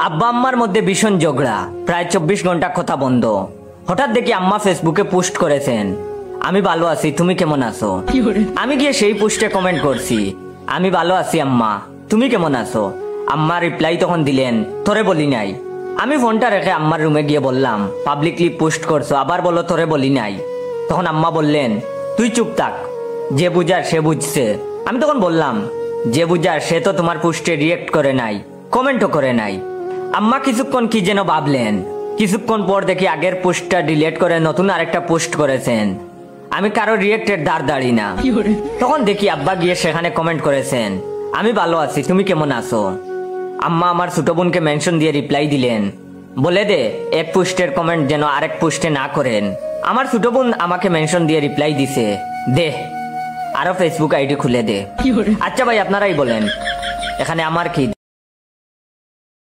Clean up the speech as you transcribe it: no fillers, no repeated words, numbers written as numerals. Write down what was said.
আব্বা আম্মার মধ্যে ভীষণ ঝগড়া, প্রায় 24 ঘন্টা কথা বন্ধ। হঠাৎ দেখি আম্মা ফেসবুকে পোস্ট করেছেন, আমি ভালো আছি, তুমি কেমন আছো? আমি গিয়ে সেই পোস্টে কমেন্ট করছি, আমি ভালো আছি আম্মা, তুমি কেমন আছো? আম্মা রিপ্লাই তখন দিলেন, তোরে বলি নাই। আমি ফোনটা রেখে আম্মার রুমে গিয়ে বললাম, পাবলিকলি পোস্ট করছো, আবার বলো তোরে বলি নাই। তখন আম্মা বললেন, তুই চুপ থাক, যে বুঝার সে বুঝছে। আমি তখন বললাম, যে বুঝার সে তো তোমার পোস্টে রিয়েক্ট করে নাই, কমেন্টও করে নাই। আম্মা কিছুক্ষণ কি যেন ভাবলেন, কিছুক্ষণ পর দেখি আগের পোস্টটা ডিলিট করে নতুন আরেকটা পোস্ট করেছেন। আমি কারো রিয়েক্টের ধার দাঁড়ি না। তখন দেখি আব্বা গিয়ে সেখানে কমেন্ট করেছেন, আমি ভালো আছি, তুমি কেমন আছো? আম্মা আমার ছোট বোনকে মেনশন দিয়ে রিপ্লাই দিলেন, বলে দে এক পোস্টের কমেন্ট যেন আরেক পোস্টে না করেন। আমার ছোট বোন আমাকে মেনশন দিয়ে রিপ্লাই দিছে, দে আরো ফেসবুক আইডি খুলে দে। আচ্ছা ভাই আপনারাই বলেন, এখানে আমার কি?